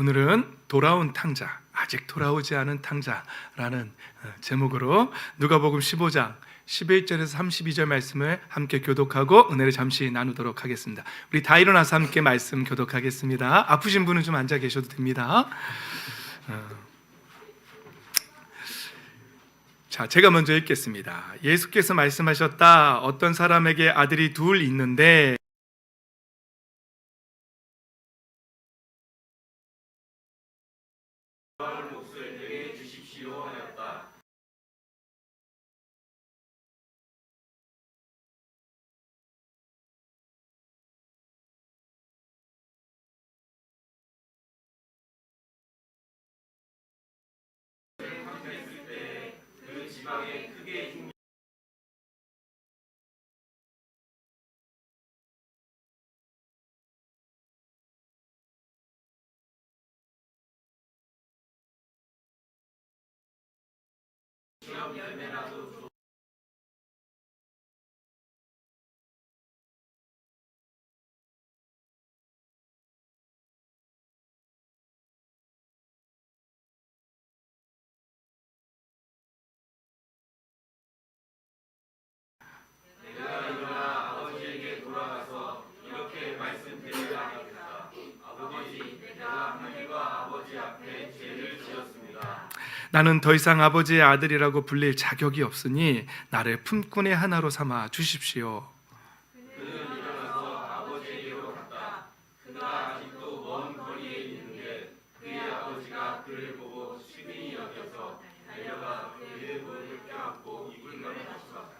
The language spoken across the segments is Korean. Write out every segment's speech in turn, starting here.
오늘은 돌아온 탕자, 아직 돌아오지 않은 탕자라는 제목으로 누가복음 15장 11절에서 32절 말씀을 함께 교독하고 은혜를 잠시 나누도록 하겠습니다. 우리 다 일어나서 함께 말씀 교독하겠습니다. 아프신 분은 좀 앉아 계셔도 됩니다. 자, 제가 먼저 읽겠습니다. 예수께서 말씀하셨다. 어떤 사람에게 아들이 둘 있는데 몫을 내게 주십시오 하였다. 그 지방에 크게 열매라도 내가 일어나 아버지에게 돌아가서 이렇게 말씀드리라 하겠다. 아버지, 내가 하늘과 아버지 앞에 죄를 지었습니다. 나는 더 이상 아버지의 아들이라고 불릴 자격이 없으니 나를 품꾼의 하나로 삼아 주십시오. 그는 일어나서 아버지에게로 갔다. 그가 아직도 먼 거리에 있는데 그의 아버지가 그를 보고 시근히 여겨서 달려가 그의 무릎을 껴안고 입을 맞추었다.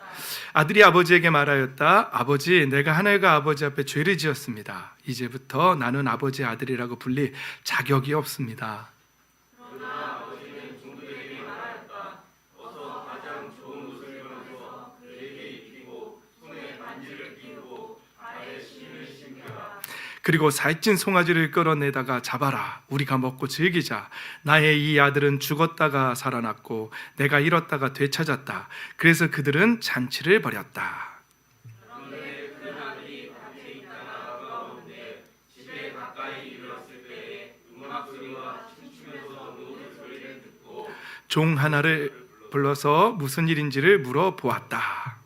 아들이 아버지에게 말하였다. 아버지, 내가 하늘과 아버지 앞에 죄를 지었습니다. 이제부터 나는 아버지의 아들이라고 불릴 자격이 없습니다. 그리고 살찐 송아지를 끌어내다가 잡아라. 우리가 먹고 즐기자. 나의 이 아들은 죽었다가 살아났고 내가 잃었다가 되찾았다. 그래서 그들은 잔치를 벌였다. 그런데 그 아들이 밭에 있다가 돌아오는데 집에 가까이 이르렀을 때에 음악 소리와 춤추면서 노는 소리를 듣고 종 하나를 불러서 무슨 일인지를 물어보았다.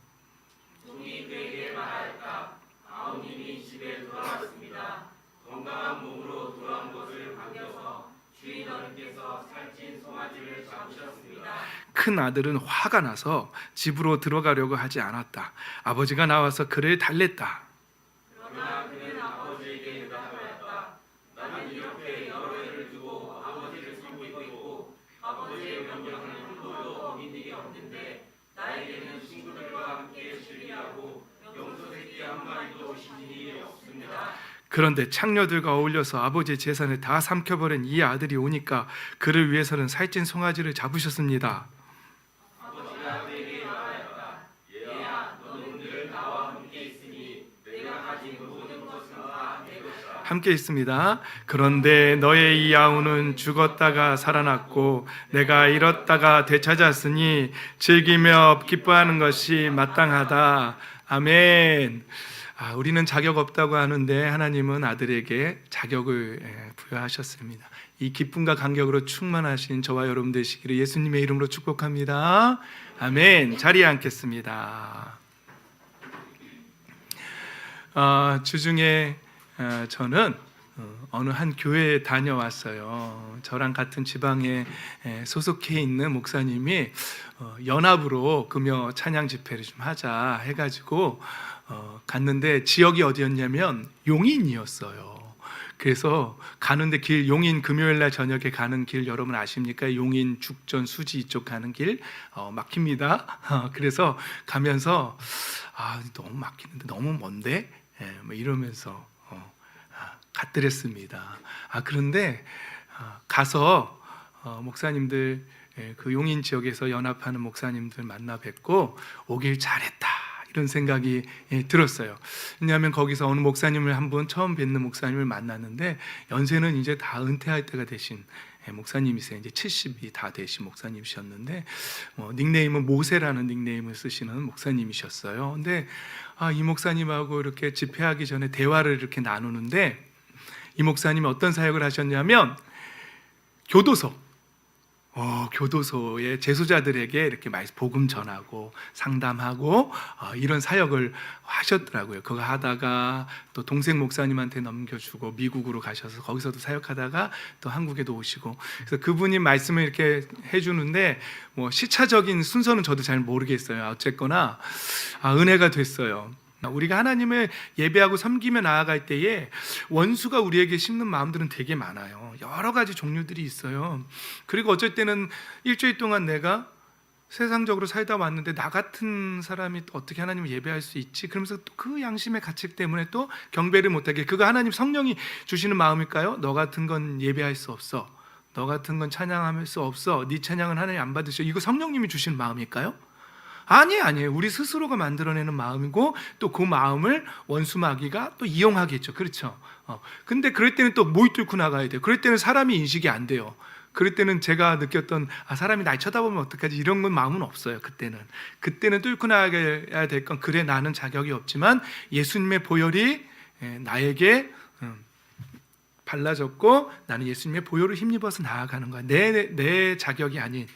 큰 아들은 화가 나서 집으로 들어가려고 하지 않았다. 아버지가 나와서 그를 달랬다. 그러나 그는 아버지에게 대답하였다. 나는 이렇게 여러 해를 두고 아버지를 섬기고 있고 아버지의 명령을 한 번도 어긴 일이 없는데 나에게는 친구들과 함께 즐기하고 염소 새끼 한 마리도 주신 일이 없습니다. 그런데 창녀들과 어울려서 아버지의 재산을 다 삼켜버린 이 아들이 오니까 그를 위해서는 살찐 송아지를 잡으셨습니다. 함께 있습니다. 그런데 너의 이 아우는 죽었다가 살아났고 내가 잃었다가 되찾았으니 즐기며 기뻐하는 것이 마땅하다. 아멘. 우리는 자격 없다고 하는데 하나님은 아들에게 자격을 부여하셨습니다. 이 기쁨과 감격으로 충만하신 저와 여러분 되시기를 예수님의 이름으로 축복합니다. 아멘. 자리에 앉겠습니다. 주중에 저는 어느 한 교회에 다녀왔어요. 저랑 같은 지방에 소속해 있는 목사님이 연합으로 금요 찬양 집회를 좀 하자 해가지고 갔는데 지역이 어디였냐면 용인이었어요. 그래서 가는데 길, 용인 금요일날 저녁에 가는 길 여러분 아십니까? 용인 죽전 수지 이쪽 가는 길 막힙니다. 그래서 가면서 너무 막히는데 너무 먼데 뭐 이러면서 갔더랬습니다. 그런데 가서 목사님들 그 용인 지역에서 연합하는 목사님들 만나 뵙고 오길 잘했다 이런 생각이 들었어요. 왜냐하면 거기서 어느 목사님을 한번 처음 뵙는 목사님을 만났는데 연세는 이제 다 은퇴할 때가 되신 목사님이세요. 이제 70이 다 되신 목사님이셨는데 닉네임은 모세라는 닉네임을 쓰시는 목사님이셨어요. 근데 이 목사님하고 이렇게 집회하기 전에 대화를 이렇게 나누는데 이 목사님이 어떤 사역을 하셨냐면 교도소의 재소자들에게 이렇게 복음 전하고 상담하고 이런 사역을 하셨더라고요. 그거 하다가 또 동생 목사님한테 넘겨주고 미국으로 가셔서 거기서도 사역하다가 또 한국에도 오시고, 그래서 그분이 말씀을 이렇게 해주는데 뭐 시차적인 순서는 저도 잘 모르겠어요. 어쨌거나 은혜가 됐어요. 우리가 하나님을 예배하고 섬기며 나아갈 때에 원수가 우리에게 심는 마음들은 되게 많아요. 여러 가지 종류들이 있어요. 그리고 어쩔 때는 일주일 동안 내가 세상적으로 살다 왔는데 나 같은 사람이 또 어떻게 하나님을 예배할 수 있지? 그러면서 또 그 양심의 가책 때문에 또 경배를 못하게, 그거 하나님 성령이 주시는 마음일까요? 너 같은 건 예배할 수 없어, 너 같은 건 찬양할 수 없어, 네 찬양은 하나님 안 받으셔, 이거 성령님이 주시는 마음일까요? 아니에요. 우리 스스로가 만들어내는 마음이고 또 그 마음을 원수 마귀가 또 이용하겠죠. 그렇죠. 근데 그럴 때는 또 뭘 뚫고 나가야 돼요. 그럴 때는 사람이 인식이 안 돼요. 그럴 때는 제가 느꼈던 사람이 날 쳐다보면 어떡하지, 이런 건 마음은 없어요. 그때는 뚫고 나가야 될 건, 그래 나는 자격이 없지만 예수님의 보혈이 나에게 발라졌고 나는 예수님의 보혈을 힘입어서 나아가는 거야. 내 자격이 아닌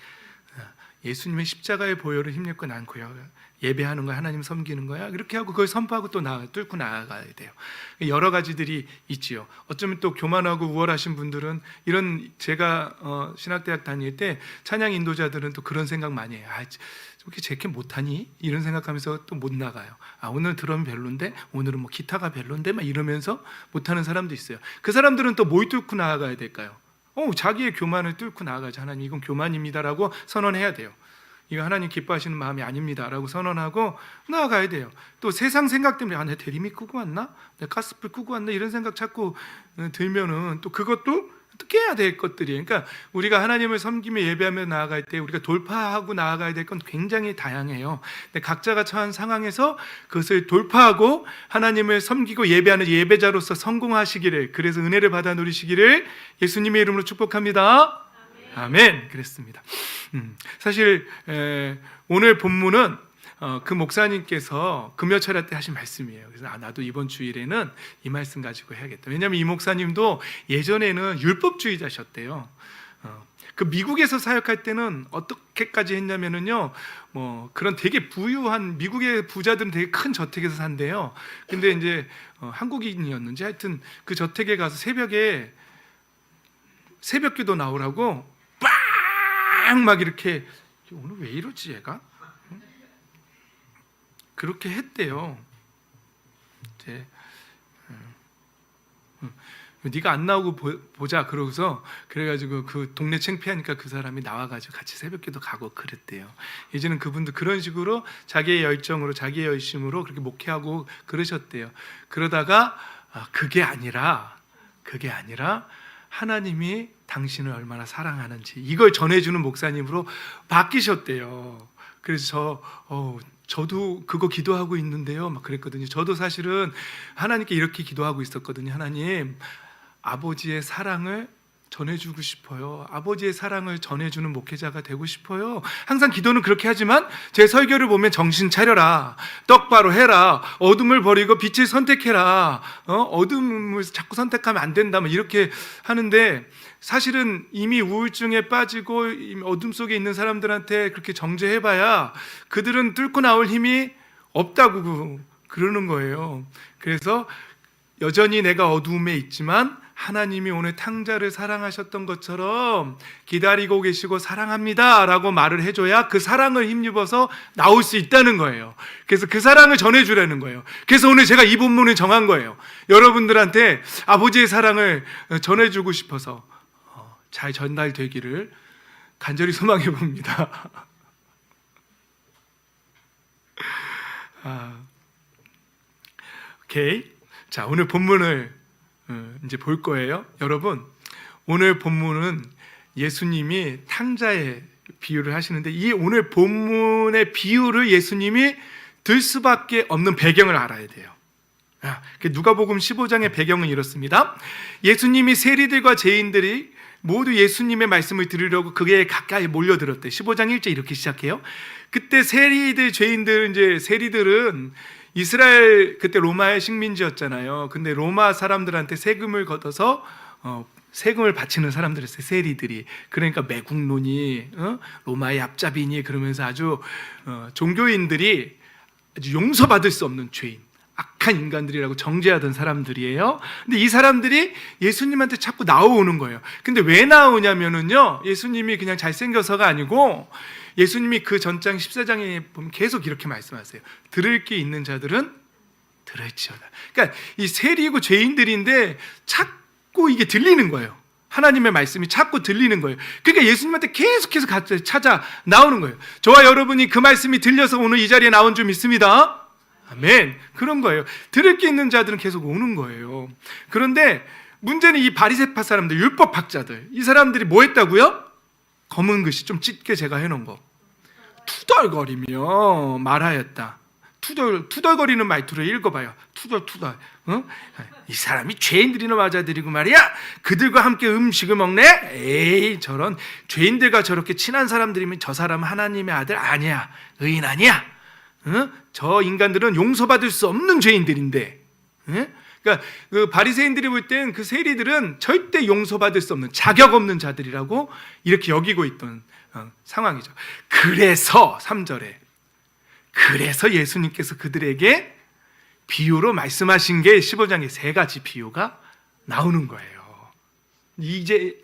예수님의 십자가의 보혈을 힘입고 난 거야. 예배하는 거야, 하나님 섬기는 거야. 이렇게 하고 그걸 선포하고 또 뚫고 나아가야 돼요. 여러 가지들이 있지요. 어쩌면 또 교만하고 우월하신 분들은 이런, 제가 신학대학 다닐 때 찬양 인도자들은 또 그런 생각 많이 해요. 저렇게 제게 못하니? 이런 생각하면서 또 못 나가요. 오늘 드럼이 별론데, 오늘은 뭐 기타가 별론데, 막 이러면서 못하는 사람도 있어요. 그 사람들은 또 뭘 뚫고 나아가야 될까요? 자기의 교만을 뚫고 나아가자. 하나님, 이건 교만입니다라고 선언해야 돼요. 이거 하나님 기뻐하시는 마음이 아닙니다라고 선언하고 나아가야 돼요. 또 세상 생각 때문에 내 대리미 끄고 왔나? 내 가스불 끄고 왔나? 이런 생각 자꾸 들면은 또 그것도 또 깨야 될 것들이에요. 그러니까 우리가 하나님을 섬기며 예배하며 나아갈 때 우리가 돌파하고 나아가야 될 건 굉장히 다양해요. 근데 각자가 처한 상황에서 그것을 돌파하고 하나님을 섬기고 예배하는 예배자로서 성공하시기를, 그래서 은혜를 받아 누리시기를 예수님의 이름으로 축복합니다. 아멘. 그랬습니다. 사실 오늘 본문은 그 목사님께서 금요철야 때 하신 말씀이에요. 그래서 나도 이번 주일에는 이 말씀 가지고 해야겠다. 왜냐하면 이 목사님도 예전에는 율법주의자셨대요. 그 미국에서 사역할 때는 어떻게까지 했냐면은요, 뭐 그런 되게 부유한 미국의 부자들은 되게 큰 저택에서 산대요. 근데 이제 한국인이었는지 하여튼 그 저택에 가서 새벽기도 나오라고 막 이렇게, 오늘 왜 이러지 얘가? 그렇게 했대요. 이제 네가 안 나오고 보자 그러고서, 그래가지고 그 동네 창피하니까 그 사람이 나와가지고 같이 새벽기도 가고 그랬대요. 이제는 그분도 그런 식으로 자기의 열정으로, 자기의 열심으로 그렇게 목회하고 그러셨대요. 그러다가 그게 아니라 하나님이 당신을 얼마나 사랑하는지 이걸 전해주는 목사님으로 바뀌셨대요. 그래서 저도 그거 기도하고 있는데요, 막 그랬거든요. 저도 사실은 하나님께 이렇게 기도하고 있었거든요. 하나님, 아버지의 사랑을 전해주고 싶어요. 아버지의 사랑을 전해주는 목회자가 되고 싶어요. 항상 기도는 그렇게 하지만 제 설교를 보면 정신 차려라, 똑바로 해라, 어둠을 버리고 빛을 선택해라, 어둠을 자꾸 선택하면 안 된다, 이렇게 하는데, 사실은 이미 우울증에 빠지고 어둠 속에 있는 사람들한테 그렇게 정죄해봐야 그들은 뚫고 나올 힘이 없다고 그러는 거예요. 그래서 여전히 내가 어두움에 있지만 하나님이 오늘 탕자를 사랑하셨던 것처럼 기다리고 계시고 사랑합니다 라고 말을 해줘야 그 사랑을 힘입어서 나올 수 있다는 거예요. 그래서 그 사랑을 전해주라는 거예요. 그래서 오늘 제가 이 본문을 정한 거예요. 여러분들한테 아버지의 사랑을 전해주고 싶어서 잘 전달되기를 간절히 소망해 봅니다. 오케이. 자, 오늘 본문을 이제 볼 거예요. 여러분, 오늘 본문은 예수님이 탕자의 비유를 하시는데, 이 오늘 본문의 비유를 예수님이 들 수밖에 없는 배경을 알아야 돼요. 누가복음 15장의 배경은 이렇습니다. 예수님이 세리들과 죄인들이 모두 예수님의 말씀을 들으려고 그게 가까이 몰려들었대. 15장 1절 이렇게 시작해요. 그때 세리들은 이스라엘, 그때 로마의 식민지였잖아요. 근데 로마 사람들한테 세금을 걷어서 세금을 바치는 사람들이었어요. 세리들이. 그러니까 매국노니 로마의 앞잡이니 그러면서 아주 종교인들이 아주 용서받을 수 없는 죄인, 악한 인간들이라고 정죄하던 사람들이에요. 근데 이 사람들이 예수님한테 자꾸 나오는 거예요. 근데 왜 나오냐면은요, 예수님이 그냥 잘생겨서가 아니고 예수님이 그 전장 14장에 보면 계속 이렇게 말씀하세요. 들을 게 있는 자들은 들을지어다. 그러니까 이 세리고 죄인들인데 자꾸 이게 들리는 거예요. 하나님의 말씀이 자꾸 들리는 거예요. 그러니까 예수님한테 계속해서 찾아 나오는 거예요. 저와 여러분이 그 말씀이 들려서 오늘 이 자리에 나온 줄 믿습니다. 아멘. 그런 거예요. 들을 게 있는 자들은 계속 오는 거예요. 그런데 문제는 이 바리새파 사람들, 율법 학자들, 이 사람들이 뭐 했다고요? 검은 글씨 좀 짙게 제가 해놓은 거, 투덜거리며 말하였다. 투덜거리는 말투를 읽어봐요. 투덜. 이 사람이 죄인들이나 맞아들이고 말이야. 그들과 함께 음식을 먹네. 에이, 저런 죄인들과 저렇게 친한 사람들이면 저 사람은 하나님의 아들 아니야. 의인 아니야. 저 인간들은 용서받을 수 없는 죄인들인데. 그러니까 그 바리새인들이 볼 땐 그 세리들은 절대 용서받을 수 없는 자격 없는 자들이라고 이렇게 여기고 있던 상황이죠. 그래서 3절에 그래서 예수님께서 그들에게 비유로 말씀하신 게 15장에 세 가지 비유가 나오는 거예요. 이제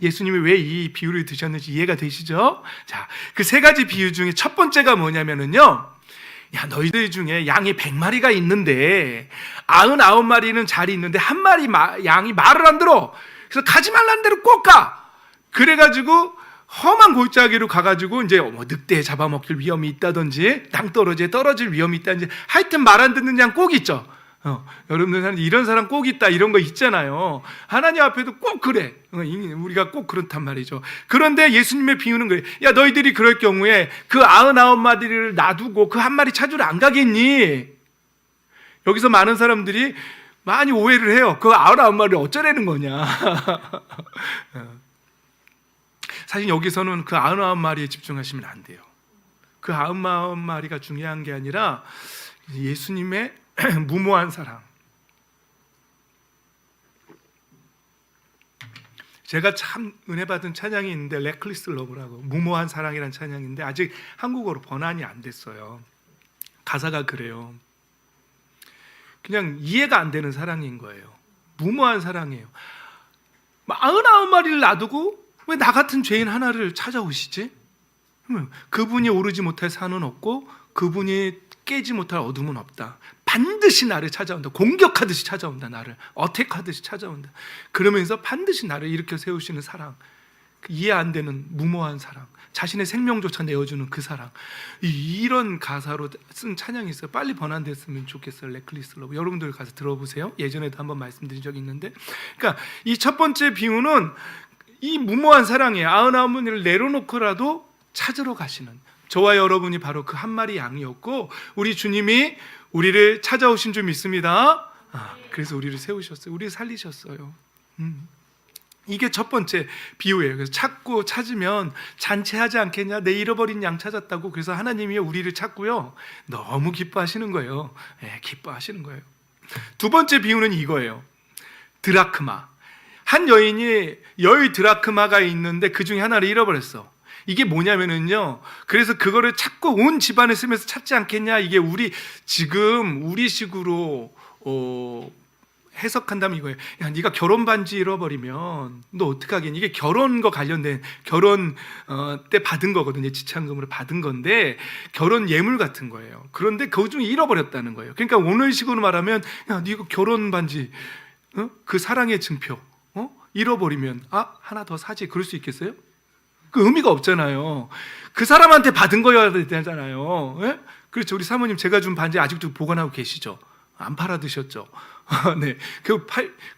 예수님이 왜 이 비유를 드셨는지 이해가 되시죠? 자, 그 세 가지 비유 중에 첫 번째가 뭐냐면은요, 야, 너희들 중에 양이 100마리가 있는데 99마리는 자리 있는데 한 마리 양이 말을 안 들어. 그래서 가지 말라는 대로 꼭 가. 그래가지고 험한 골짜기로 가가지고 이제 뭐 늑대에 잡아먹힐 위험이 있다든지 땅떨어지에 떨어질 위험이 있다든지 하여튼 말 안 듣는 양 꼭 있죠. 여러분들 이런 사람 꼭 있다 이런 거 있잖아요. 하나님 앞에도 꼭 그래. 우리가 꼭 그렇단 말이죠. 그런데 예수님의 비유는 그래. 야, 너희들이 그럴 경우에 그 99마리를 놔두고 그 한 마리 찾으러 안 가겠니? 여기서 많은 사람들이 많이 오해를 해요. 그 99마리를 어쩌라는 거냐. 사실 여기서는 그 99마리에 집중하시면 안 돼요. 그 99마리가 중요한 게 아니라 예수님의 무모한 사랑. 제가 참 은혜 받은 찬양이 있는데 레클리스 러브라고, 무모한 사랑이라는 찬양인데 아직 한국어로 번안이 안 됐어요. 가사가 그래요. 그냥 이해가 안 되는 사랑인 거예요. 무모한 사랑이에요. 99마리를 놔두고 왜 나 같은 죄인 하나를 찾아오시지? 그분이 오르지 못할 산은 없고 그분이 깨지 못할 어둠은 없다. 반드시 나를 찾아온다. 공격하듯이 찾아온다. 나를 어택하듯이 찾아온다. 그러면서 반드시 나를 일으켜 세우시는 사랑, 이해 안 되는 무모한 사랑, 자신의 생명조차 내어주는 그 사랑, 이런 가사로 쓴 찬양이 있어요. 빨리 번안됐으면 좋겠어요. 레클리스 러브. 여러분들 가서 들어보세요. 예전에도 한번 말씀드린 적이 있는데, 그러니까 이 첫 번째 비유는 이 무모한 사랑에 99마리를 내려놓고라도 찾으러 가시는, 저와 여러분이 바로 그 한 마리 양이었고 우리 주님이 우리를 찾아오신 줄 믿습니다. 그래서 우리를 세우셨어요. 우리를 살리셨어요. 이게 첫 번째 비유예요. 그래서 찾고 찾으면 잔치하지 않겠냐? 내 잃어버린 양 찾았다고. 그래서 하나님이 우리를 찾고요, 너무 기뻐하시는 거예요. 기뻐하시는 거예요. 두 번째 비유는 이거예요. 드라크마. 한 여인이 10드라크마가 있는데 그 중에 하나를 잃어버렸어. 이게 뭐냐면은요, 그래서 그거를 찾고 온 집안을 쓰면서 찾지 않겠냐. 이게 지금 우리식으로 해석한다면 이거예요. 야, 네가 결혼 반지 잃어버리면 너 어떡하겠니? 이게 결혼과 관련된, 결혼 때 받은 거거든요. 지참금으로 받은 건데 결혼 예물 같은 거예요. 그런데 그 중에 잃어버렸다는 거예요. 그러니까 오늘식으로 말하면, 야, 네가 결혼 반지, 그 사랑의 증표 잃어버리면 하나 더 사지, 그럴 수 있겠어요? 그 의미가 없잖아요. 그 사람한테 받은 거여야 되잖아요. 예? 그렇죠. 우리 사모님 제가 준 반지 아직도 보관하고 계시죠? 안 팔아 드셨죠? 네,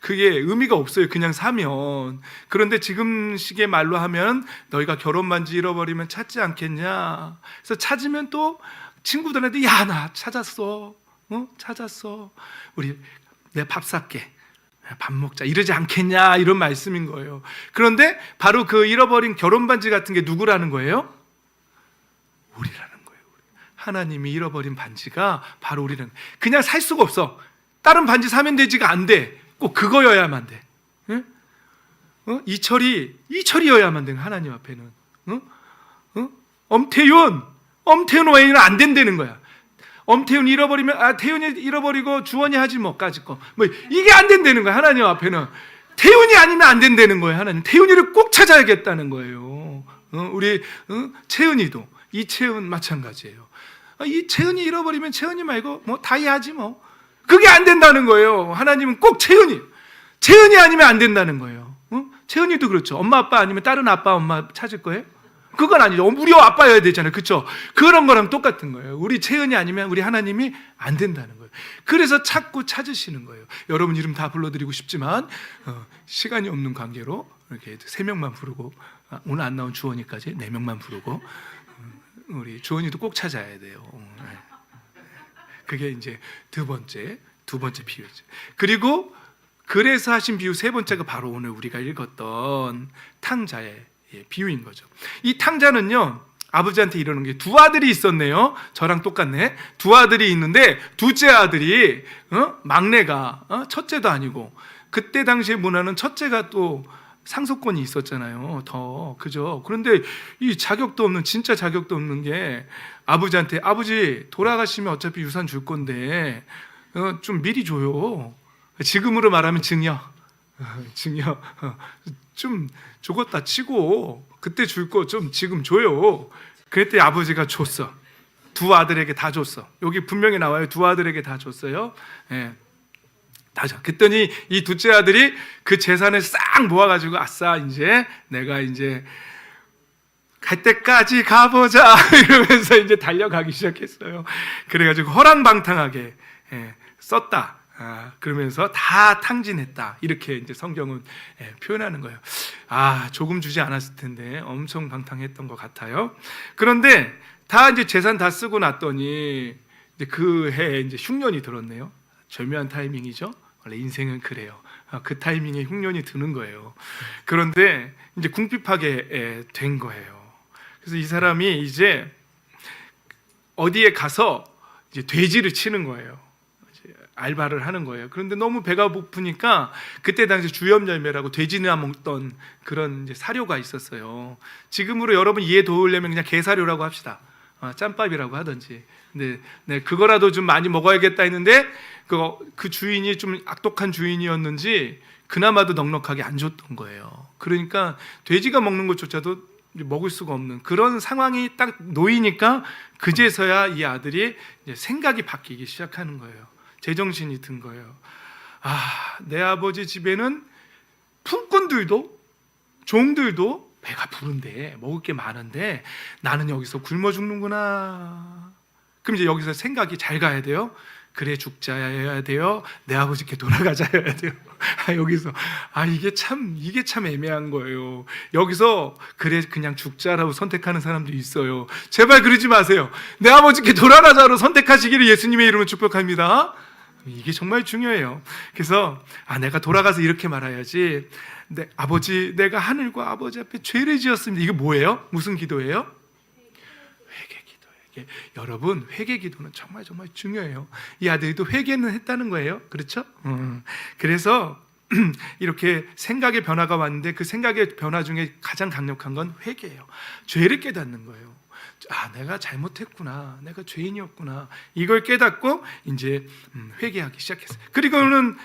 그게 의미가 없어요. 그냥 사면. 그런데 지금 식의 말로 하면 너희가 결혼 반지 잃어버리면 찾지 않겠냐? 그래서 찾으면 또 친구들한테, 야, 나 찾았어. 찾았어. 우리 내 밥 살게. 밥 먹자, 이러지 않겠냐, 이런 말씀인 거예요. 그런데 바로 그 잃어버린 결혼 반지 같은 게 누구라는 거예요? 우리라는 거예요. 하나님이 잃어버린 반지가 바로 우리라는 거예요. 그냥 살 수가 없어. 다른 반지 사면 되지가 안 돼. 꼭 그거여야만 돼. 응? 이철이어야만 되는 하나님 앞에는. 엄태윤 외에는 안 된다는 거야. 엄태윤 잃어버리면 태윤이 잃어버리고 주원이 하지 뭐까지 거. 뭐 이게 안 된다는 거야 하나님 앞에는. 태윤이 아니면 안 된다는 거예요 하나님. 태윤이를 꼭 찾아야겠다는 거예요. 우리 채은이도 이채은 마찬가지예요. 이 채은이 잃어버리면 채은이 말고 뭐 다이 하지 뭐. 그게 안 된다는 거예요. 하나님은 꼭 채은이 아니면 안 된다는 거예요. 채은이도 그렇죠. 엄마 아빠 아니면 다른 아빠 엄마 찾을 거예요? 그건 아니죠. 우리 아빠여야 되잖아요. 그렇죠? 그런 거랑 똑같은 거예요. 우리 채은이 아니면 우리 하나님이 안 된다는 거예요. 그래서 찾고 찾으시는 거예요. 여러분 이름 다 불러드리고 싶지만 시간이 없는 관계로 이렇게 3명만 부르고 오늘 안 나온 주원이까지 4명만 부르고 우리 주원이도 꼭 찾아야 돼요. 그게 이제 두 번째 비유죠. 그리고 그래서 하신 비유 세 번째가 바로 오늘 우리가 읽었던 탕자의 비유인 거죠. 이 탕자는요 아버지한테 이러는 게 두 아들이 있었네요. 저랑 똑같네. 두 아들이 있는데 둘째 아들이 막내가 첫째도 아니고 그때 당시의 문화는 첫째가 또 상속권이 있었잖아요. 더 그죠. 그런데 이 자격도 없는 진짜 자격도 없는 게 아버지한테 아버지 돌아가시면 어차피 유산 줄 건데 좀 미리 줘요. 지금으로 말하면 증여 좀 죽었다 치고 그때 줄 거 좀 지금 줘요. 그랬더니 아버지가 줬어. 두 아들에게 다 줬어. 여기 분명히 나와요. 두 아들에게 다 줬어요. 다 줘. 그랬더니 이 둘째 아들이 그 재산을 싹 모아가지고 아싸 이제 내가 이제 갈 때까지 가보자 이러면서 이제 달려가기 시작했어요. 그래가지고 허랑방탕하게 썼다. 그러면서 다 탕진했다. 이렇게 이제 성경은 표현하는 거예요. 조금 주지 않았을 텐데 엄청 방탕했던 것 같아요. 그런데 다 이제 재산 다 쓰고 났더니 이제 그 해에 이제 흉년이 들었네요. 절묘한 타이밍이죠. 원래 인생은 그래요. 그 타이밍에 흉년이 드는 거예요. 그런데 이제 궁핍하게 된 거예요. 그래서 이 사람이 이제 어디에 가서 이제 돼지를 치는 거예요. 알바를 하는 거예요. 그런데 너무 배가 고프니까 그때 당시 주염열매라고 돼지나 먹던 그런 이제 사료가 있었어요. 지금으로 여러분 이해 도우려면 그냥 게사료라고 합시다. 짬밥이라고 하든지. 근데 그거라도 좀 많이 먹어야겠다 했는데 그 주인이 좀 악독한 주인이었는지 그나마도 넉넉하게 안 줬던 거예요. 그러니까 돼지가 먹는 것조차도 먹을 수가 없는 그런 상황이 딱 놓이니까 그제서야 이 아들이 이제 생각이 바뀌기 시작하는 거예요. 제정신이 든 거예요. 내 아버지 집에는 품꾼들도 종들도 배가 부른데 먹을 게 많은데 나는 여기서 굶어 죽는구나. 그럼 이제 여기서 생각이 잘 가야 돼요. 그래 죽자여야 돼요. 내 아버지께 돌아가자여야 돼요. 여기서 이게 참 애매한 거예요. 여기서 그래 그냥 죽자라고 선택하는 사람도 있어요. 제발 그러지 마세요. 내 아버지께 돌아가자로 선택하시기를 예수님의 이름으로 축복합니다. 이게 정말 중요해요. 그래서 내가 돌아가서 이렇게 말해야지. 아버지, 내가 하늘과 아버지 앞에 죄를 지었습니다. 이게 뭐예요? 무슨 기도예요? 회개 기도예요. 여러분, 회개 기도는 정말 중요해요. 이 아들도 회개는 했다는 거예요. 그렇죠? 그래서 이렇게 생각의 변화가 왔는데 그 생각의 변화 중에 가장 강력한 건 회개예요. 죄를 깨닫는 거예요. 내가 잘못했구나. 내가 죄인이었구나. 이걸 깨닫고 이제 회개하기 시작했어요. 그리고는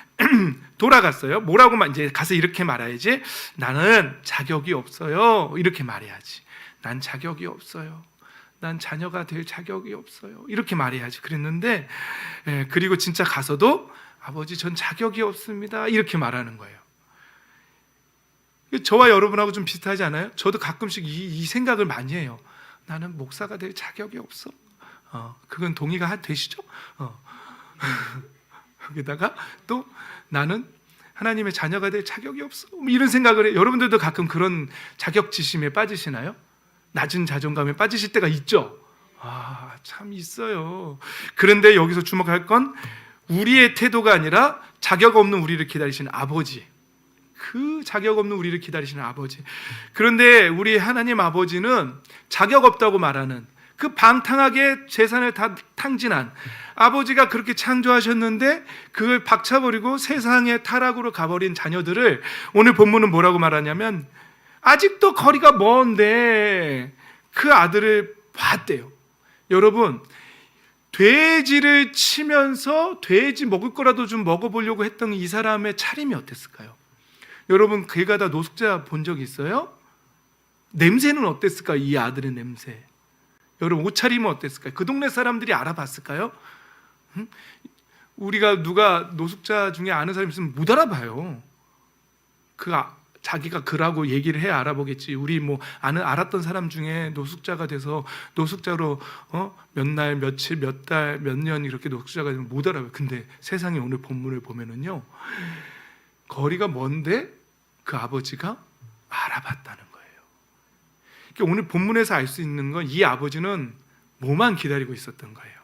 돌아갔어요. 뭐라고 이제 가서 이렇게 말해야지. 나는 자격이 없어요. 이렇게 말해야지. 난 자격이 없어요. 난 자녀가 될 자격이 없어요. 이렇게 말해야지. 그랬는데 그리고 진짜 가서도 아버지 전 자격이 없습니다. 이렇게 말하는 거예요. 저와 여러분하고 좀 비슷하지 않아요? 저도 가끔씩 이 생각을 많이 해요. 나는 목사가 될 자격이 없어. 그건 동의가 되시죠? 거기다가 또 나는 하나님의 자녀가 될 자격이 없어. 이런 생각을 해요. 여러분들도 가끔 그런 자격지심에 빠지시나요? 낮은 자존감에 빠지실 때가 있죠? 참 있어요. 그런데 여기서 주목할 건 우리의 태도가 아니라 자격 없는 우리를 기다리시는 아버지. 그 자격 없는 우리를 기다리시는 아버지. 그런데 우리 하나님 아버지는 자격 없다고 말하는 그 방탕하게 재산을 다 탕진한 아버지가 그렇게 창조하셨는데 그걸 박차버리고 세상의 타락으로 가버린 자녀들을 오늘 본문은 뭐라고 말하냐면 아직도 거리가 먼데 그 아들을 봤대요. 여러분, 돼지를 치면서 돼지 먹을 거라도 좀 먹어보려고 했던 이 사람의 차림이 어땠을까요? 여러분, 길 가다 노숙자 본 적 있어요? 냄새는 어땠을까? 이 아들의 냄새. 여러분, 옷차림은 어땠을까요? 그 동네 사람들이 알아봤을까요? 우리가 누가 노숙자 중에 아는 사람 있으면 못 알아봐요. 자기가 그라고 얘기를 해야 알아보겠지. 우리 뭐 알았던 사람 중에 노숙자가 돼서 노숙자로 몇 날, 며칠, 몇 달, 몇 년 이렇게 노숙자가 되면 못 알아봐요. 근데 세상에 오늘 본문을 보면은요, 거리가 먼데 그 아버지가 알아봤다는 거예요. 그러니까 오늘 본문에서 알 수 있는 건 이 아버지는 뭐만 기다리고 있었던 거예요?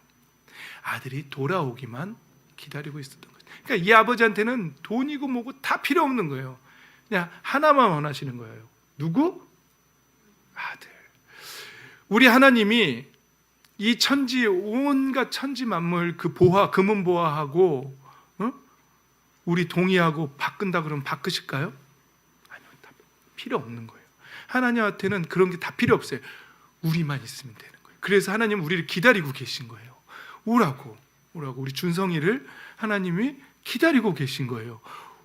아들이 돌아오기만 기다리고 있었던 거예요. 그러니까 이 아버지한테는 돈이고 뭐고 다 필요 없는 거예요. 그냥 하나만 원하시는 거예요. 누구? 아들. 우리 하나님이 이 천지, 온갖 천지 만물 그 보화, 금은 보화하고 우리 동의하고 바꾼다 그러면 바꾸실까요? 아니요, 다 필요 없는 거예요. 하나님한테는 그런 게 다 필요 없어요. 우리만 있으면 되는 거예요. 그래서 하나님은 우리를 기다리고 계신 거예요. 오라고 우리 준성이를 하나님이 기다리고 계신 거예요.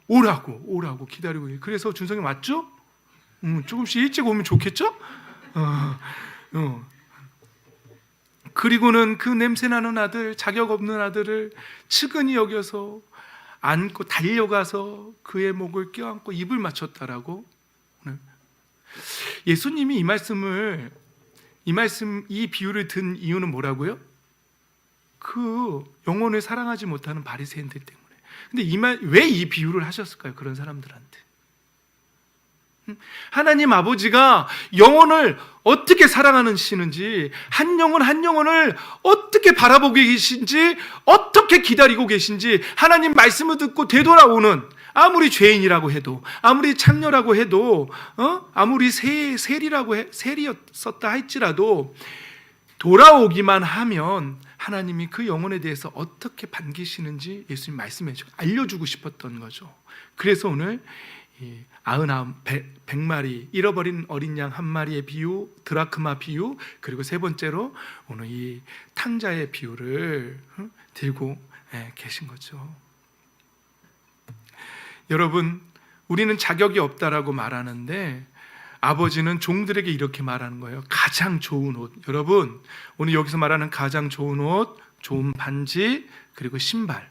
오라고 기다리고. 그래서 준성이 왔죠? 조금씩 일찍 오면 좋겠죠? 그리고는 그 냄새나는 아들, 자격 없는 아들을 측은히 여겨서 안고 달려가서 그의 목을 껴안고 입을 맞췄다라고. 예수님이 이 비유를 든 이유는 뭐라고요? 그 영혼을 사랑하지 못하는 바리새인들 때문에. 근데 왜 이 비유를 하셨을까요? 그런 사람들한테. 하나님 아버지가 영혼을 어떻게 사랑하시는지, 한 영혼 한 영혼을 어떻게 바라보고 계신지, 어떻게 기다리고 계신지, 하나님 말씀을 듣고 되돌아오는, 아무리 죄인이라고 해도, 아무리 창녀라고 해도, 아무리 세리였었다 할지라도 돌아오기만 하면 하나님이 그 영혼에 대해서 어떻게 반기시는지 예수님 말씀해 주고 알려주고 싶었던 거죠. 그래서 오늘 100마리 잃어버린 어린 양 한 마리의 비유, 드라크마 비유, 그리고 세 번째로 오늘 이 탕자의 비유를 들고 계신 거죠. 여러분, 우리는 자격이 없다라고 말하는데 아버지는 종들에게 이렇게 말하는 거예요. 가장 좋은 옷. 여러분, 오늘 여기서 말하는 가장 좋은 옷, 좋은 반지, 그리고 신발,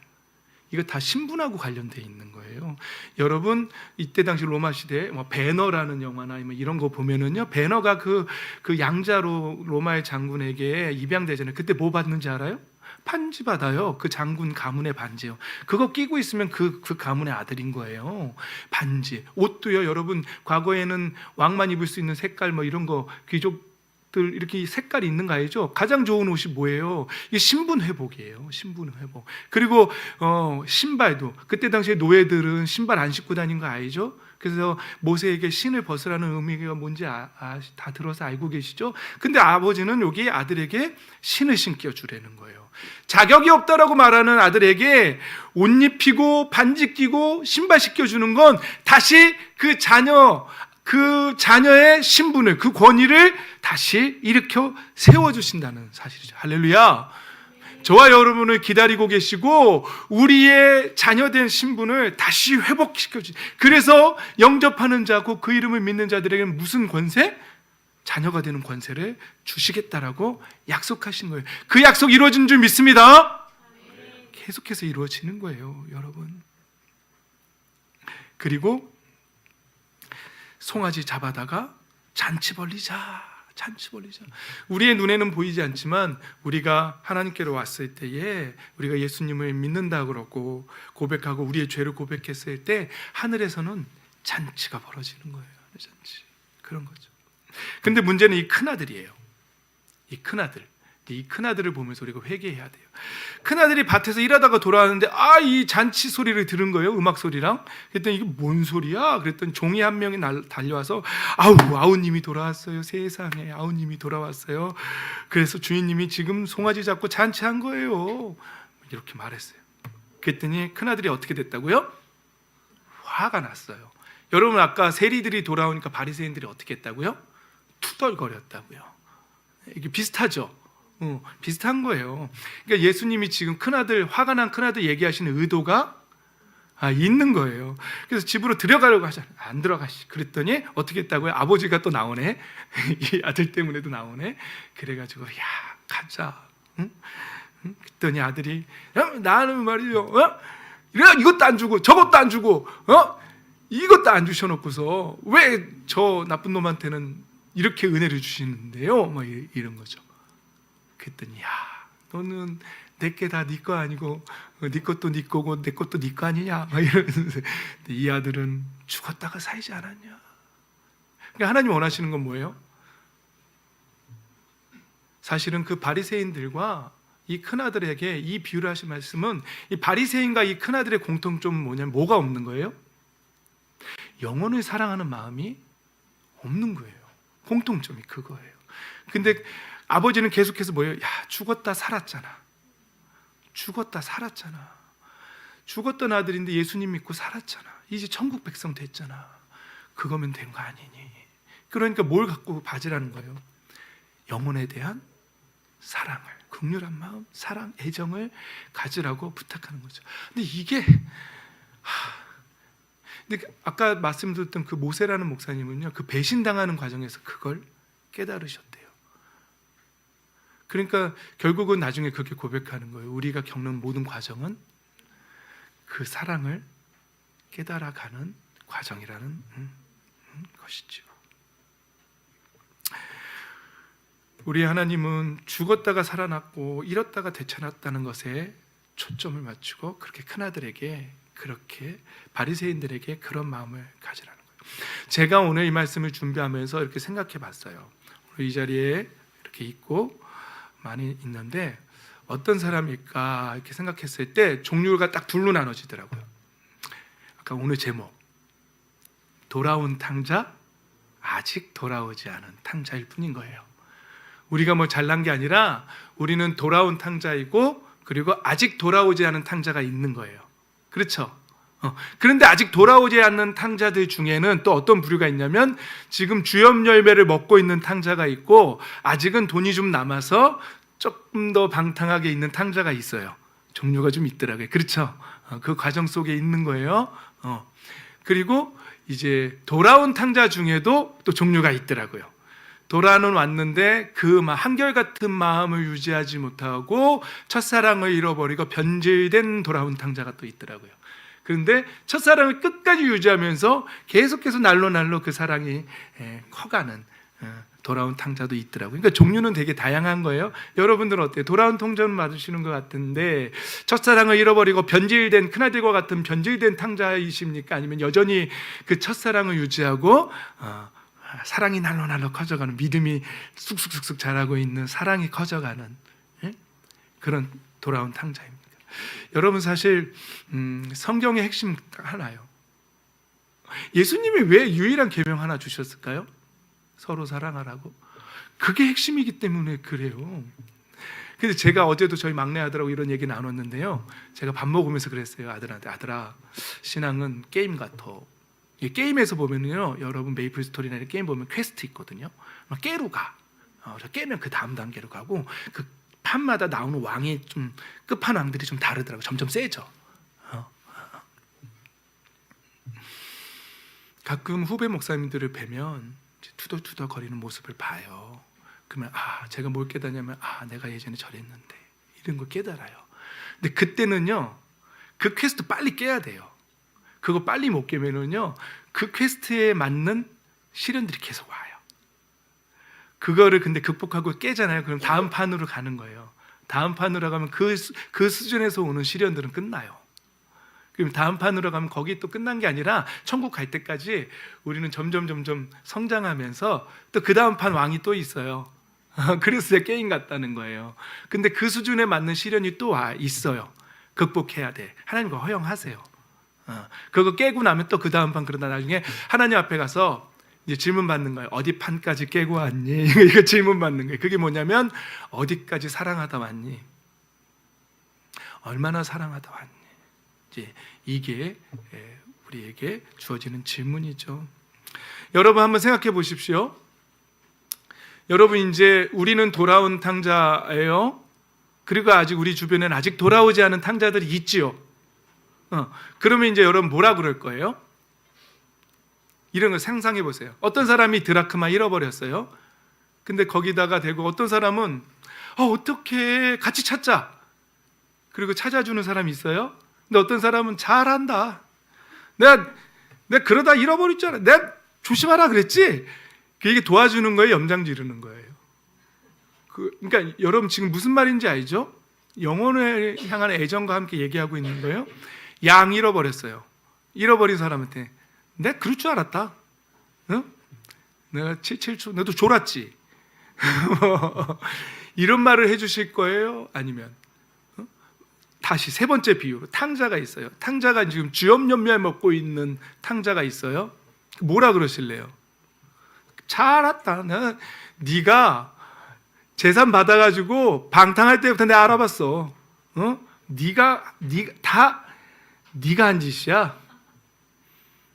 이거 다 신분하고 관련되어 있는 거예요. 여러분, 이때 당시 로마 시대에 배너라는 영화나 이런 거 보면은요, 배너가 그 양자로 로마의 장군에게 입양되잖아요. 그때 뭐 받는지 알아요? 반지 받아요. 그 장군 가문의 반지요. 그거 끼고 있으면 그 가문의 아들인 거예요. 반지. 옷도요, 여러분, 과거에는 왕만 입을 수 있는 색깔 이런 거, 귀족들 이렇게 색깔이 있는 거 알죠? 가장 좋은 옷이 뭐예요? 이게 신분 회복이에요. 신분 회복. 그리고 신발도, 그때 당시에 노예들은 신발 안 신고 다닌 거 알죠? 그래서 모세에게 신을 벗으라는 의미가 뭔지 다 들어서 알고 계시죠? 근데 아버지는 여기 아들에게 신을 신겨주라는 거예요. 자격이 없다라고 말하는 아들에게 옷 입히고 반지 끼고 신발 신겨주는 건 다시 그 자녀의 신분을, 그 권위를 다시 일으켜 세워주신다는 사실이죠. 할렐루야. 저와 여러분을 기다리고 계시고 우리의 자녀된 신분을 다시 회복시켜주시. 그래서 영접하는 자고 그 이름을 믿는 자들에게는 무슨 권세? 자녀가 되는 권세를 주시겠다라고 약속하신 거예요. 그 약속 이루어진 줄 믿습니다. 계속해서 이루어지는 거예요, 여러분. 그리고 송아지 잡아다가 잔치 벌리자. 우리의 눈에는 보이지 않지만 우리가 하나님께로 왔을 때에 우리가 예수님을 믿는다 그러고 고백하고 우리의 죄를 고백했을 때 하늘에서는 잔치가 벌어지는 거예요. 잔치. 그런 거죠. 근데 문제는 이 큰아들이에요. 이 큰아들. 이 큰아들을 보면서 우리가 회개해야 돼요. 큰아들이 밭에서 일하다가 돌아왔는데 이 잔치 소리를 들은 거예요. 음악 소리랑. 그랬더니 이게 뭔 소리야? 그랬더니 종이 한 명이 달려와서 아우님이 돌아왔어요. 세상에 아우님이 돌아왔어요. 그래서 주인님이 지금 송아지 잡고 잔치한 거예요. 이렇게 말했어요. 그랬더니 큰아들이 어떻게 됐다고요? 화가 났어요. 여러분 아까 세리들이 돌아오니까 바리새인들이 어떻게 했다고요? 투덜거렸다고요. 이게 비슷하죠? 비슷한 거예요. 그러니까 예수님이 지금 큰아들, 화가 난 큰아들 얘기하시는 의도가 있는 거예요. 그래서 집으로 들어가려고 하잖아요. 안 들어가시. 그랬더니 어떻게 했다고요? 아버지가 또 나오네. 이 아들 때문에도 나오네. 그래가지고 가자. 응? 그랬더니 아들이 나는 말이요. 이것도 안 주고 저것도 안 주고 이것도 안 주셔놓고서 왜 저 나쁜 놈한테는 이렇게 은혜를 주시는데요? 뭐 이런 거죠. 그랬더니 너는 내게 다 네 거 아니고 네 것도 네 거고 내 것도 네 거 아니냐? 막 이러면서 이 아들은 죽었다가 살지 않았냐? 그러니까 하나님 원하시는 건 뭐예요? 사실은 그 바리새인들과 이 큰아들에게 이 비유를 하신 말씀은 이 바리새인과 이 큰아들의 공통점은 뭐냐면 뭐가 없는 거예요? 영혼을 사랑하는 마음이 없는 거예요. 공통점이 그거예요. 근데 아버지는 계속해서 뭐예요? 죽었다 살았잖아. 죽었다 살았잖아. 죽었던 아들인데 예수님 믿고 살았잖아. 이제 천국 백성 됐잖아. 그거면 된 거 아니니? 그러니까 뭘 갖고 바지라는 거예요? 영혼에 대한 사랑을, 긍휼한 마음, 사랑, 애정을 가지라고 부탁하는 거죠. 근데 이게 근데 아까 말씀드렸던 그 모세라는 목사님은요, 그 배신당하는 과정에서 그걸 깨달으셨대요. 그러니까 결국은 나중에 그렇게 고백하는 거예요. 우리가 겪는 모든 과정은 그 사랑을 깨달아가는 과정이라는 것이죠. 우리 하나님은 죽었다가 살아났고 잃었다가 되찾았다는 것에 초점을 맞추고 그렇게 큰아들에게, 그렇게 바리새인들에게 그런 마음을 가지라는 거예요. 제가 오늘 이 말씀을 준비하면서 이렇게 생각해 봤어요. 오늘 이 자리에 이렇게 있고 많이 있는데 어떤 사람일까 이렇게 생각했을 때 종류가 딱 둘로 나눠지더라고요. 아까 오늘 제목, 돌아온 탕자, 아직 돌아오지 않은 탕자일 뿐인 거예요. 우리가 뭐 잘난 게 아니라 우리는 돌아온 탕자이고 그리고 아직 돌아오지 않은 탕자가 있는 거예요. 그렇죠? 그런데 아직 돌아오지 않는 탕자들 중에는 또 어떤 부류가 있냐면 지금 주엽 열매를 먹고 있는 탕자가 있고 아직은 돈이 좀 남아서 조금 더 방탕하게 있는 탕자가 있어요. 종류가 좀 있더라고요. 그렇죠? 그 과정 속에 있는 거예요. 그리고 이제 돌아온 탕자 중에도 또 종류가 있더라고요. 돌아는 왔는데 그 한결같은 마음을 유지하지 못하고 첫사랑을 잃어버리고 변질된 돌아온 탕자가 또 있더라고요. 그런데 첫사랑을 끝까지 유지하면서 계속해서 날로 그 사랑이 커가는 돌아온 탕자도 있더라고요. 그러니까 종류는 되게 다양한 거예요. 여러분들은 어때요? 돌아온 탕자는 맞으시는 것 같은데 첫사랑을 잃어버리고 변질된, 큰아들과 같은 변질된 탕자이십니까? 아니면 여전히 그 첫사랑을 유지하고 사랑이 날로 커져가는, 믿음이 쑥쑥쑥쑥 자라고 있는, 사랑이 커져가는 그런 돌아온 탕자입니다. 여러분 사실 성경의 핵심 하나요. 예수님이 왜 유일한 계명 하나 주셨을까요? 서로 사랑하라고. 그게 핵심이기 때문에 그래요. 근데 제가 어제도 저희 막내 아들하고 이런 얘기 나눴는데요, 제가 밥 먹으면서 그랬어요. 아들한테, 아들아, 신앙은 게임 같아. 게임에서 보면요, 여러분 메이플 스토리나 이런 게임 보면 퀘스트 있거든요. 깨로 가. 깨면 그 다음 단계로 가고 그 판마다 나오는 왕이 좀 끝판왕들이 좀 다르더라고요. 점점 세져. 가끔 후배 목사님들을 뵈면 투덜투덜 거리는 모습을 봐요. 그러면 제가 뭘 깨닫냐면 내가 예전에 저랬는데 이런 걸 깨달아요. 근데 그때는요, 그 퀘스트 빨리 깨야 돼요. 그거 빨리 못 깨면은요, 그 퀘스트에 맞는 시련들이 계속 와요. 그거를 근데 극복하고 깨잖아요. 그럼 다음 판으로 가는 거예요. 다음 판으로 가면 그 수준에서 오는 시련들은 끝나요. 그럼 다음 판으로 가면 거기 또 끝난 게 아니라 천국 갈 때까지 우리는 점점 성장하면서 또 그 다음 판 왕이 또 있어요. 그래서 게임 같다는 거예요. 근데 그 수준에 맞는 시련이 또 있어요. 극복해야 돼. 하나님 그거 허용하세요. 그거 깨고 나면 또 그 다음 판 그러다 나중에 하나님 앞에 가서 이제 질문 받는 거예요. 어디 판까지 깨고 왔니? 이거 질문 받는 거예요. 그게 뭐냐면 어디까지 사랑하다 왔니? 얼마나 사랑하다 왔니? 이제 이게 우리에게 주어지는 질문이죠. 여러분 한번 생각해 보십시오. 여러분 이제 우리는 돌아온 탕자예요. 그리고 아직 우리 주변에는 아직 돌아오지 않은 탕자들이 있지요. 그러면 이제 여러분 뭐라 그럴 거예요? 이런 걸 상상해 보세요. 어떤 사람이 드라크마 잃어버렸어요. 근데 거기다가 대고 어떤 사람은 어떻게 같이 찾자. 그리고 찾아주는 사람이 있어요. 근데 어떤 사람은 잘한다. 내가 그러다 잃어버릴 줄 알아. 내가 조심하라 그랬지. 이게 도와주는 거예요, 염장 지르는 거예요. 그러니까 여러분 지금 무슨 말인지 알죠? 영혼을 향한 애정과 함께 얘기하고 있는 거예요. 양 잃어버렸어요. 잃어버린 사람한테 내가 그럴 줄 알았다. 응? 내가 7초 너도 졸았지. 이런 말을 해주실 거예요? 아니면 다시 세 번째 비유로 탕자가 있어요. 탕자가 지금 주염연멸 먹고 있는 탕자가 있어요. 뭐라 그러실래요? 잘 왔다. 네가 재산 받아가지고 방탕할 때부터 내가 알아봤어. 네가 한 짓이야.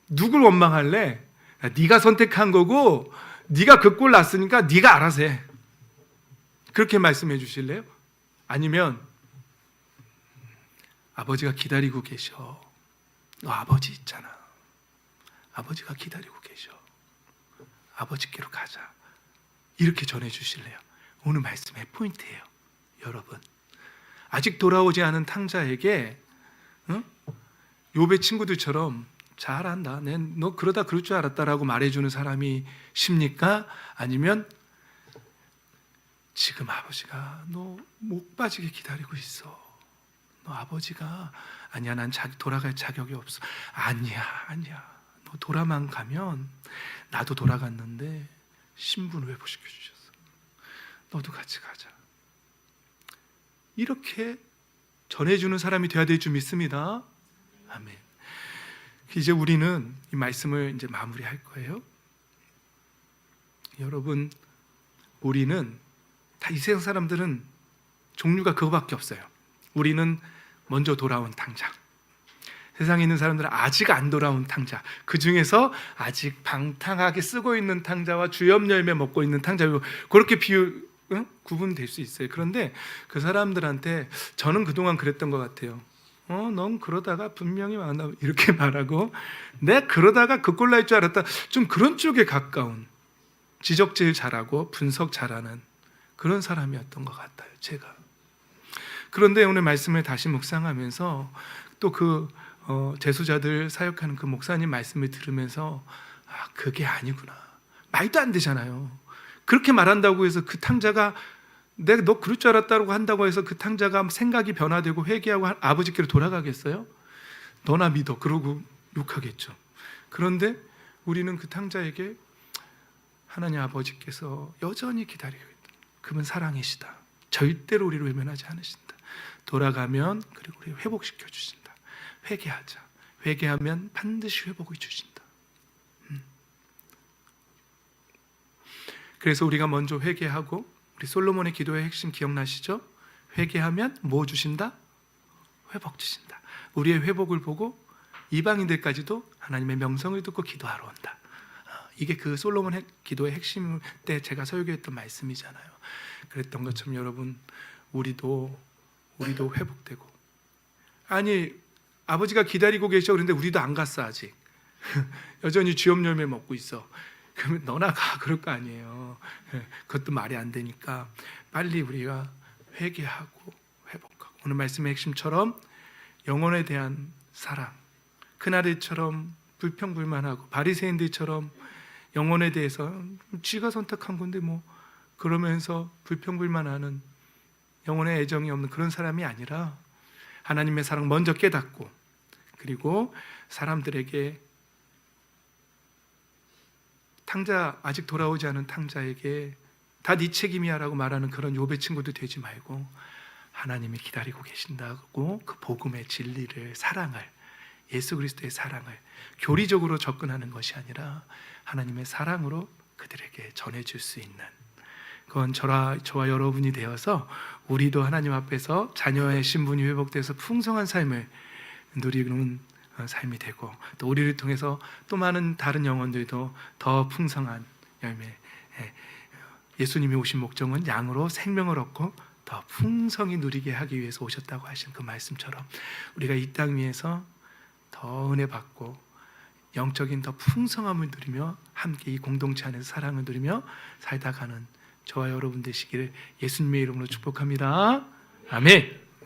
누굴 원망할래? 네가 선택한 거고 네가 그 꼴 났으니까 네가 알아서 해. 그렇게 말씀해 주실래요? 아니면 아버지가 기다리고 계셔. 너 아버지 있잖아. 아버지가 기다리고 계셔. 아버지께로 가자. 이렇게 전해 주실래요? 오늘 말씀의 포인트예요. 여러분 아직 돌아오지 않은 탕자에게 욥의 친구들처럼 잘한다. 너 그러다 그럴 줄 알았다라고 말해주는 사람이 십니까? 아니면 지금 아버지가 너 목 빠지게 기다리고 있어. 너 아버지가 아니야 난 돌아갈 자격이 없어. 아니야. 너 돌아만 가면 나도 돌아갔는데 신분 회복시켜 주셨어. 너도 같이 가자. 이렇게 전해주는 사람이 돼야 될 줄 믿습니다. 아멘. 이제 우리는 이 말씀을 이제 마무리할 거예요. 여러분 우리는 다 이 세상 사람들은 종류가 그거밖에 없어요. 우리는 먼저 돌아온 탕자, 세상에 있는 사람들은 아직 안 돌아온 탕자, 그 중에서 아직 방탕하게 쓰고 있는 탕자와 주염 열매 먹고 있는 탕자, 그렇게 구분될 수 있어요. 그런데 그 사람들한테 저는 그동안 그랬던 것 같아요. 넌 그러다가 분명히 만나 이렇게 말하고 내가 그러다가 그 꼴 날 줄 알았다. 좀 그런 쪽에 가까운 지적질 잘하고 분석 잘하는 그런 사람이었던 것 같아요. 제가. 그런데 오늘 말씀을 다시 묵상하면서 또 그 재수자들 사역하는 그 목사님 말씀을 들으면서 그게 아니구나. 말도 안 되잖아요. 그렇게 말한다고 해서 그 탕자가 내가 너 그럴 줄 알았다고 한다고 해서 그 탕자가 생각이 변화되고 회개하고 아버지께로 돌아가겠어요? 너나 믿어. 그러고 욕하겠죠. 그런데 우리는 그 탕자에게 하나님 아버지께서 여전히 기다리고 있다. 그분 사랑이시다. 절대로 우리를 외면하지 않으신다. 돌아가면 그리고 우리 회복시켜 주신다. 회개하자. 회개하면 반드시 회복을 주신다. 그래서 우리가 먼저 회개하고, 우리 솔로몬의 기도의 핵심 기억나시죠? 회개하면 뭐 주신다? 회복 주신다. 우리의 회복을 보고 이방인들까지도 하나님의 명성을 듣고 기도하러 온다. 이게 그 솔로몬의 기도의 핵심 때 제가 설교했던 말씀이잖아요. 그랬던 것처럼 여러분 우리도 회복되고, 아니 아버지가 기다리고 계셔. 그런데 우리도 안 갔어 아직. 여전히 주염 열매 먹고 있어. 그러면 너나 가. 그럴 거 아니에요. 그것도 말이 안 되니까 빨리 우리가 회개하고 회복하고, 오늘 말씀의 핵심처럼 영혼에 대한 사랑, 그날들처럼 불평불만하고 바리새인들처럼 영혼에 대해서 쥐가 선택한 건데 뭐 그러면서 불평불만하는 영혼의 애정이 없는 그런 사람이 아니라 하나님의 사랑 먼저 깨닫고, 그리고 사람들에게 탕자, 아직 돌아오지 않은 탕자에게 다 네 책임이야라고 말하는 그런 욥의 친구도 되지 말고 하나님이 기다리고 계신다고 그 복음의 진리를, 사랑을, 예수 그리스도의 사랑을 교리적으로 접근하는 것이 아니라 하나님의 사랑으로 그들에게 전해줄 수 있는, 그건 저와 여러분이 되어서 우리도 하나님 앞에서 자녀의 신분이 회복돼서 풍성한 삶을 누리는 삶이 되고, 또 우리를 통해서 또 많은 다른 영혼들도 더 풍성한 열매, 예수님이 오신 목적은 양으로 생명을 얻고 더 풍성히 누리게 하기 위해서 오셨다고 하신 그 말씀처럼 우리가 이 땅 위에서 더 은혜 받고 영적인 더 풍성함을 누리며 함께 이 공동체 안에서 사랑을 누리며 살다 가는 저와 여러분 되시기를 예수님의 이름으로 축복합니다. 아멘.